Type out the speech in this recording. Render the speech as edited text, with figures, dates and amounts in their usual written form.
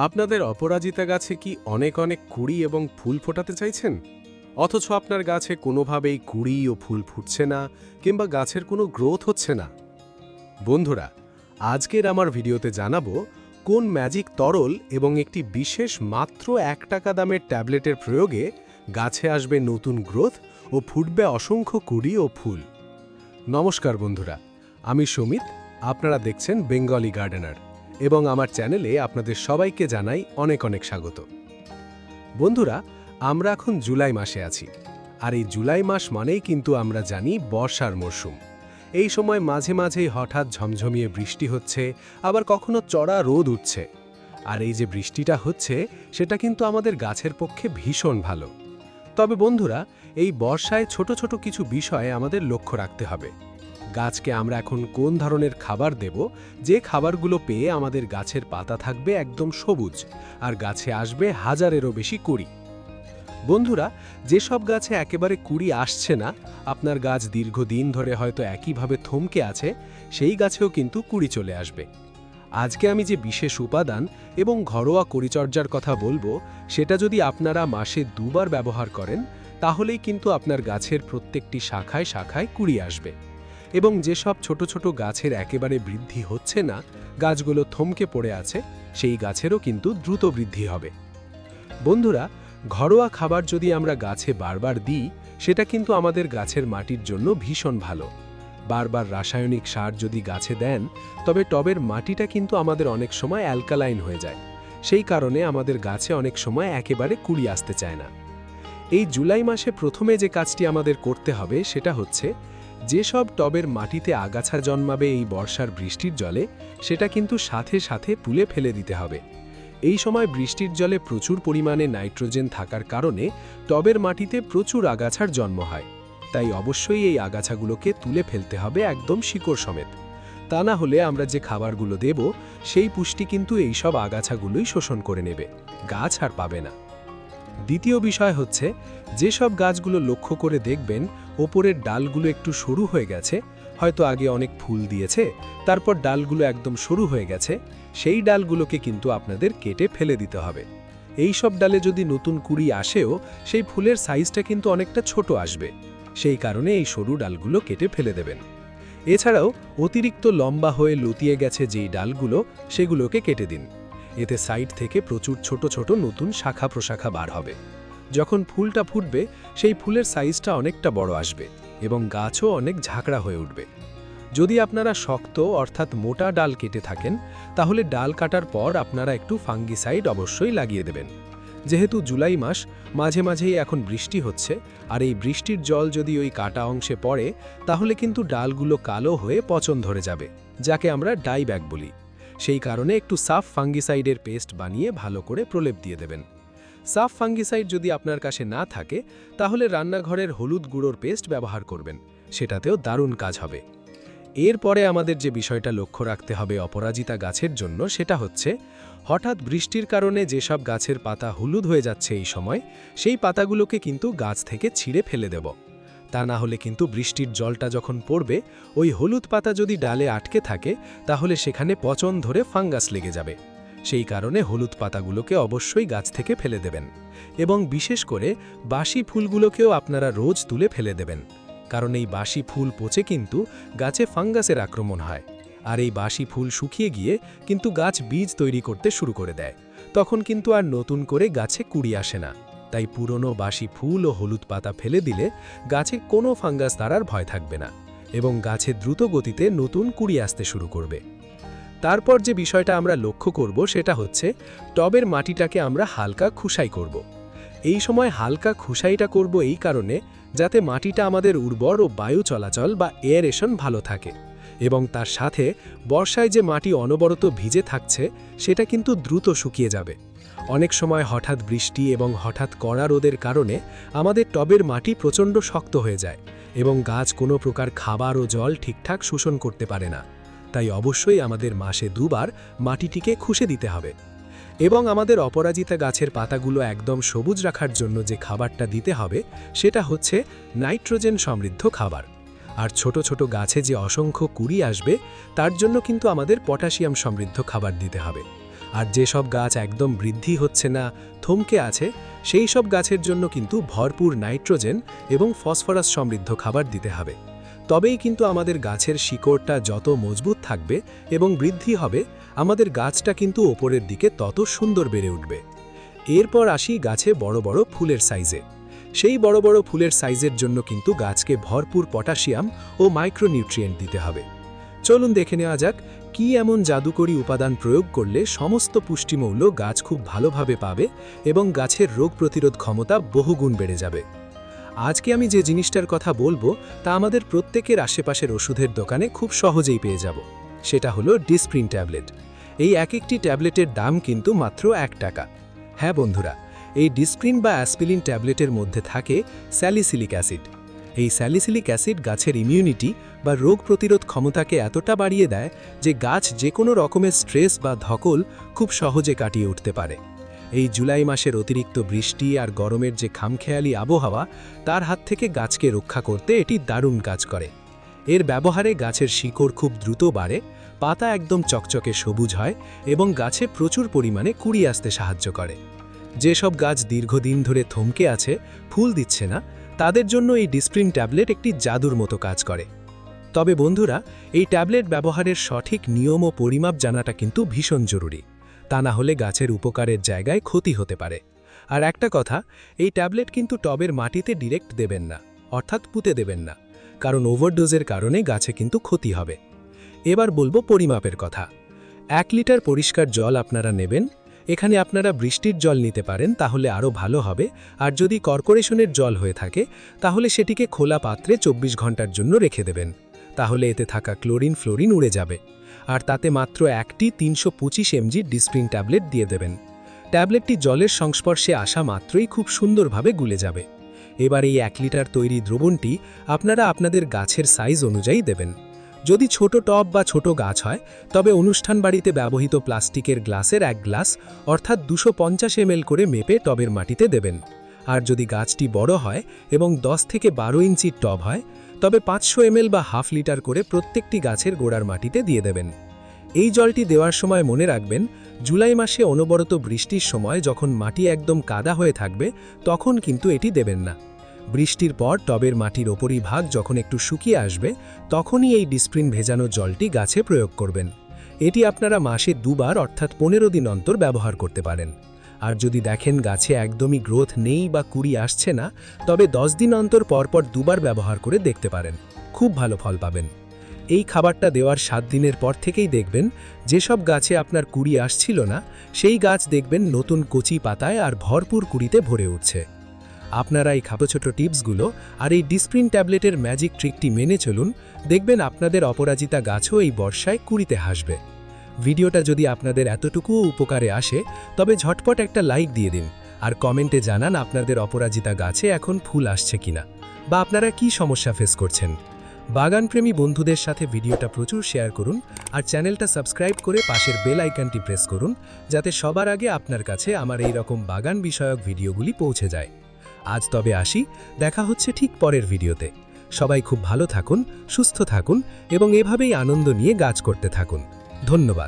আপনাদের অপরাজিতা গাছে কি অনেক অনেক কুঁড়ি এবং ফুল ফোটাতে চাইছেন? অথচ আপনার গাছে কোনোভাবেই কুঁড়ি ও ফুল ফুটছে না কিংবা গাছের কোনো গ্রোথ হচ্ছে না। বন্ধুরা, আজকের আমার ভিডিওতে জানাবো কোন ম্যাজিক তরল এবং একটি বিশেষ মাত্র ৳1 দামের ট্যাবলেটের প্রয়োগে গাছে আসবে নতুন গ্রোথ ও ফুটবে অসংখ্য কুঁড়ি ও ফুল। নমস্কার বন্ধুরা, আমি সুমিত, আপনারা দেখছেন বেঙ্গলি গার্ডেনার এবং আমার চ্যানেলে আপনাদের সবাইকে জানাই অনেক অনেক স্বাগত। বন্ধুরা, আমরা এখন জুলাই মাসে আছি, আর এই জুলাই মাস মানেই কিন্তু আমরা জানি বর্ষার মরশুম। এই সময় মাঝে মাঝেই হঠাৎ ঝমঝমিয়ে বৃষ্টি হচ্ছে, আবার কখনো চড়া রোদ উঠছে। আর এই যে বৃষ্টিটা হচ্ছে, সেটা কিন্তু আমাদের গাছের পক্ষে ভীষণ ভালো। তবে বন্ধুরা, এই বর্ষায় ছোট ছোট কিছু বিষয়ে আমাদের লক্ষ্য রাখতে হবে। গাছকে আমরা এখন কোন ধরনের খাবার দেব, যে খাবারগুলো পেয়ে আমাদের গাছের পাতা থাকবে একদম সবুজ আর গাছে আসবে হাজারেরও বেশি কুঁড়ি। বন্ধুরা, যেসব গাছে একেবারে কুঁড়ি আসছে না, আপনার গাছ দীর্ঘদিন ধরে হয়তো একইভাবে থমকে আছে, সেই গাছেও কিন্তু কুঁড়ি চলে আসবে। আজকে আমি যে বিশেষ উপাদান এবং ঘরোয়া পরিচর্যার কথা বলবো, সেটা যদি আপনারা মাসে 2 বার ব্যবহার করেন, তাহলেই কিন্তু আপনার গাছের প্রত্যেকটি শাখায় শাখায় কুঁড়ি আসবে। এবং যেসব ছোট ছোট গাছের একেবারে বৃদ্ধি হচ্ছে না, গাছগুলো থমকে পড়ে আছে, সেই গাছেরও কিন্তু দ্রুত বৃদ্ধি হবে। বন্ধুরা, ঘরোয়া খাবার যদি আমরা গাছে বারবার দিই, সেটা কিন্তু আমাদের গাছের মাটির জন্য ভীষণ ভালো। বারবার রাসায়নিক সার যদি গাছে দেন, তবে টবের মাটিটা কিন্তু আমাদের অনেক সময় অ্যালকালাইন হয়ে যায়। সেই কারণে আমাদের গাছে অনেক সময় একেবারে কুঁড়ি আসতে চায় না। এই জুলাই মাসে প্রথমে যে কাজটি আমাদের করতে হবে, সেটা হচ্ছে যেসব টবের মাটিতে আগাছা জন্মাবে এই বর্ষার বৃষ্টির জলে, সেটা কিন্তু সাথে সাথে তুলে ফেলে দিতে হবে। এই সময় বৃষ্টির জলে প্রচুর পরিমাণে নাইট্রোজেন থাকার কারণে টবের মাটিতে প্রচুর আগাছার জন্ম হয়। তাই অবশ্যই এই আগাছাগুলোকে তুলে ফেলতে হবে একদম শিকড় সমেত। তা না হলে আমরা যে খাবারগুলো দেব, সেই পুষ্টি কিন্তু এইসব আগাছাগুলোই শোষণ করে নেবে, গাছ আর পাবে না। দ্বিতীয় বিষয় হচ্ছে, যেসব গাছগুলো লক্ষ্য করে দেখবেন ওপরের ডালগুলো একটু সরু হয়ে গেছে, হয়তো আগে অনেক ফুল দিয়েছে, তারপর ডালগুলো একদম সরু হয়ে গেছে, সেই ডালগুলোকে কিন্তু আপনাদের কেটে ফেলে দিতে হবে। এই সব ডালে যদি নতুন কুঁড়ি আসেও, সেই ফুলের সাইজটা কিন্তু অনেকটা ছোট আসবে। সেই কারণে এই সরু ডালগুলো কেটে ফেলে দেবেন। এছাড়াও অতিরিক্ত লম্বা হয়ে লতিয়ে গেছে যেই ডালগুলো, সেগুলোকে কেটে দিন। এতে সাইড থেকে প্রচুর ছোট ছোট নতুন শাখা প্রশাখা বার হবে। যখন ফুলটা ফুটবে, সেই ফুলের সাইজটা অনেকটা বড় আসবে এবং গাছও অনেক ঝাঁকড়া হয়ে উঠবে। যদি আপনারা শক্ত অর্থাৎ মোটা ডাল কেটে থাকেন, তাহলে ডাল কাটার পর আপনারা একটু ফাঙ্গিসাইড অবশ্যই লাগিয়ে দেবেন। যেহেতু জুলাই মাস, মাঝে মাঝেই এখন বৃষ্টি হচ্ছে, আর এই বৃষ্টির জল যদি ওই কাটা অংশে পড়ে, তাহলে কিন্তু ডালগুলো কালো হয়ে পচন ধরে যাবে, যাকে আমরা ডাইব্যাক বলি। সেই কারণে একটু সাফ ফাঙ্গিসাইডের পেস্ট বানিয়ে ভালো করে প্রলেপ দিয়ে দেবেন। সাফ ফাঙ্গিসাইড যদি আপনার কাছে না থাকে, তাহলে রান্নাঘরের হলুদ গুঁড়োর পেস্ট ব্যবহার করবেন, সেটাতেও দারুণ কাজ হবে। এরপরে আমাদের যে বিষয়টা লক্ষ্য রাখতে হবে অপরাজিতা গাছের জন্য, সেটা হচ্ছে হঠাৎ বৃষ্টির কারণে যেসব গাছের পাতা হলুদ হয়ে যাচ্ছে এই সময়, সেই পাতাগুলোকে কিন্তু গাছ থেকে ছিঁড়ে ফেলে দেব। তা না হলে কিন্তু বৃষ্টির জলটা যখন পড়বে, ওই হলুদ পাতা যদি ডালে আটকে থাকে, তাহলে সেখানে পচন ধরে ফাঙ্গাস লেগে যাবে। সেই কারণে হলুদ পাতাগুলোকে অবশ্যই গাছ থেকে ফেলে দেবেন। এবং বিশেষ করে বাসি ফুলগুলোকেও আপনারা রোজ তুলে ফেলে দেবেন, কারণ এই বাসি ফুল পচে কিন্তু গাছে ফাঙ্গাসের আক্রমণ হয়। আর এই বাসি ফুল শুকিয়ে গিয়ে কিন্তু গাছ বীজ তৈরি করতে শুরু করে দেয়, তখন কিন্তু আর নতুন করে গাছে কুঁড়ি আসে না। তাই পুরনো বাসি ফুল ও হলুদ পাতা ফেলে দিলে গাছে কোনো ফাঙ্গাস ধরার ভয় থাকবে না এবং গাছে দ্রুত গতিতে নতুন কুঁড়ি আসতে শুরু করবে। তারপর যে বিষয়টা আমরা লক্ষ্য করব, সেটা হচ্ছে টবের মাটিটাকে আমরা হালকা খুসাই করব। এই সময় হালকা খুসাইটা করব এই কারণে, যাতে মাটিটা আমাদের উর্বর ও বায়ু চলাচল বা এয়ারেশন ভালো থাকে, এবং তার সাথে বর্ষায় যে মাটি অনবরত ভিজে থাকছে, সেটা কিন্তু দ্রুত শুকিয়ে যাবে। অনেক সময় হঠাৎ বৃষ্টি এবং হঠাৎ কড়া রোদের কারণে আমাদের টবের মাটি প্রচণ্ড শক্ত হয়ে যায় এবং গাছ কোনো প্রকার খাবার ও জল ঠিকঠাক শোষণ করতে পারে না। তাই অবশ্যই আমাদের মাসে 2 বার মাটিটিকে খুশে দিতে হবে। এবং আমাদের অপরাজিতা গাছের পাতাগুলো একদম সবুজ রাখার জন্য যে খাবারটা দিতে হবে, সেটা হচ্ছে নাইট্রোজেন সমৃদ্ধ খাবার। আর ছোট ছোট গাছে যে অসংখ্য কুঁড়ি আসবে, তার জন্য কিন্তু আমাদের পটাশিয়াম সমৃদ্ধ খাবার দিতে হবে। আর যেসব গাছ একদম বৃদ্ধি হচ্ছে না, থমকে আছে, সেই সব গাছের জন্য কিন্তু ভরপুর নাইট্রোজেন এবং ফসফরাস সমৃদ্ধ খাবার দিতে হবে। তবেই কিন্তু আমাদের গাছের শিকড়টা যত মজবুত থাকবে এবং বৃদ্ধি হবে, আমাদের গাছটা কিন্তু ওপরের দিকে তত সুন্দর বেড়ে উঠবে। এরপর আসি গাছে বড় বড় ফুলের সাইজে। সেই বড় বড় ফুলের সাইজের জন্য কিন্তু গাছকে ভরপুর পটাশিয়াম ও মাইক্রোনিউট্রিয়েন্ট দিতে হবে। চলুন দেখে নেওয়া যাক কি এমন জাদুকরী উপাদান প্রয়োগ করলে সমস্ত পুষ্টিমৌল গাছ খুব ভালোভাবে পাবে এবং গাছের রোগ প্রতিরোধ ক্ষমতা বহুগুণ বেড়ে যাবে। আজকে আমি যে জিনিসটার কথা বলবো তা আমাদের প্রত্যেকের আশেপাশের ওষুধের দোকানে খুব সহজেই পেয়ে যাব। সেটা হলো ডিসপ্রিন ট্যাবলেট। এই এক একটি ট্যাবলেটের দাম কিন্তু মাত্র 1 টাকা। হ্যাঁ বন্ধুরা, এই ডিসপ্রিন বা অ্যাসপিলিন ট্যাবলেটের মধ্যে থাকে স্যালিসিলিক অ্যাসিড। এই স্যালিসিলিক অ্যাসিড গাছের ইমিউনিটি বা রোগ প্রতিরোধ ক্ষমতাকে এতটা বাড়িয়ে দেয় যে গাছ যে কোনো রকমের স্ট্রেস বা ধকল খুব সহজে কাটিয়ে উঠতে পারে। এই জুলাই মাসের অতিরিক্ত বৃষ্টি আর গরমের যে খামখেয়ালি আবহাওয়া, তার হাত থেকে গাছকে রক্ষা করতে এটি দারুণ কাজ করে। এর ব্যবহারে গাছের শিকড় খুব দ্রুত বাড়ে, পাতা একদম চকচকে সবুজ হয় এবং গাছে প্রচুর পরিমাণে কুড়ি আসতে সাহায্য করে। যেসব গাছ দীর্ঘদিন ধরে থমকে আছে, ফুল দিচ্ছে না, তাদের জন্য এই ডিসপ্রিন ট্যাবলেট একটি জাদুর মতো কাজ করে। তবে বন্ধুরা, এই ট্যাবলেট ব্যবহারের সঠিক নিয়ম ও পরিমাপ জানাটা কিন্তু ভীষণ জরুরি। তা না হলে গাছের উপকারের জায়গায় ক্ষতি হতে পারে। আর একটা কথা, এই ট্যাবলেট কিন্তু টবের মাটিতে ডিরেক্ট দেবেন না, অর্থাৎ পুঁতে দেবেন না, কারণ ওভারডোজের কারণে গাছে কিন্তু ক্ষতি হবে। এবার বলবো পরিমাপের কথা। 1 লিটার পরিষ্কার জল আপনারা নেবেন। এখানে আপনারা বৃষ্টির জল নিতে পারেন, তাহলে আরও ভালো হবে। আর যদি কর্পোরেশনের জল হয়ে থাকে, তাহলে সেটিকে খোলা পাত্রে 24 ঘন্টার জন্য রেখে দেবেন। তাহলে এতে থাকা ক্লোরিন ফ্লোরিন উড়ে যাবে। আর তাতে মাত্র একটি 325 mg ডিসপ্রিন ট্যাবলেট দিয়ে দেবেন। ট্যাবলেটটি জলের সংস্পর্শে আসা মাত্রই খুব সুন্দরভাবে গুলে যাবে। এবার এই 1 লিটার তৈরি দ্রবণটি আপনারা আপনাদের গাছের সাইজ অনুযায়ী দেবেন। যদি ছোট টব বা ছোট গাছ হয়, তবে অনুষ্ঠান বাড়িতে ব্যবহৃত প্লাস্টিকের গ্লাসের 1 গ্লাস অর্থাৎ 250 ml করে মেপে টবের মাটিতে দেবেন। আর যদি গাছটি বড় হয় এবং 10 থেকে 12 ইঞ্চির টব হয়, তবে 500 ml বা হাফ লিটার করে প্রত্যেকটি গাছের গোড়ার মাটিতে দিয়ে দেবেন। এই জলটি দেওয়ার সময় মনে রাখবেন, জুলাই মাসে অনবরত বৃষ্টির সময় যখন মাটি একদম কাদা হয়ে থাকবে, তখন কিন্তু এটি দেবেন না। বৃষ্টির পর টবের মাটির ওপরিভাগ যখন একটু শুকিয়ে আসবে, তখনই এই ডিসপ্রিন ভেজানো জলটি গাছে প্রয়োগ করবেন। এটি আপনারা মাসে 2 বার অর্থাৎ 15 দিন অন্তর ব্যবহার করতে পারেন। আর যদি দেখেন গাছে একদমই গ্রোথ নেই বা কুড়ি আসছে না, তবে 10 দিন অন্তর পরপর 2 বার ব্যবহার করে দেখতে পারেন। খুব ভালো ফল পাবেন। এই খাবারটা দেওয়ার 7 দিনের পর থেকেই দেখবেন যেসব গাছে আপনার কুড়ি আসছিল না, সেই গাছ দেখবেন নতুন কচি পাতায় আর ভরপুর কুড়িতে ভরে উঠছে। আপনারা এই ছোট টিপসগুলো আর এই ডিসপ্রিন ট্যাবলেটের ম্যাজিক ট্রিকটি মেনে চলুন, দেখবেন আপনাদের অপরাজিতা গাছও এই বর্ষায় কুড়িতে হাসবে। ভিডিওটা যদি আপনাদের এতটুকুও উপকারে আসে, তবে ঝটপট একটা লাইক দিয়ে দিন আর কমেন্টে জানান আপনাদের অপরাজিতা গাছে এখন ফুল আসছে কিনা, বা আপনারা কি সমস্যা ফেস করছেন। বাগানপ্রেমী বন্ধুদের সাথে ভিডিওটা প্রচুর শেয়ার করুন আর চ্যানেলটা সাবস্ক্রাইব করে পাশের বেল আইকনটি প্রেস করুন, যাতে সবার আগে আপনার কাছে আমার এই রকম বাগান বিষয়ক ভিডিওগুলি পৌঁছে যায়। আজ তবে আসি, দেখা হচ্ছে ঠিক পরের ভিডিওতে। সবাই খুব ভালো থাকুন, সুস্থ থাকুন এবং এভাবেই আনন্দ নিয়ে গাছ করতে থাকুন। ধন্যবাদ।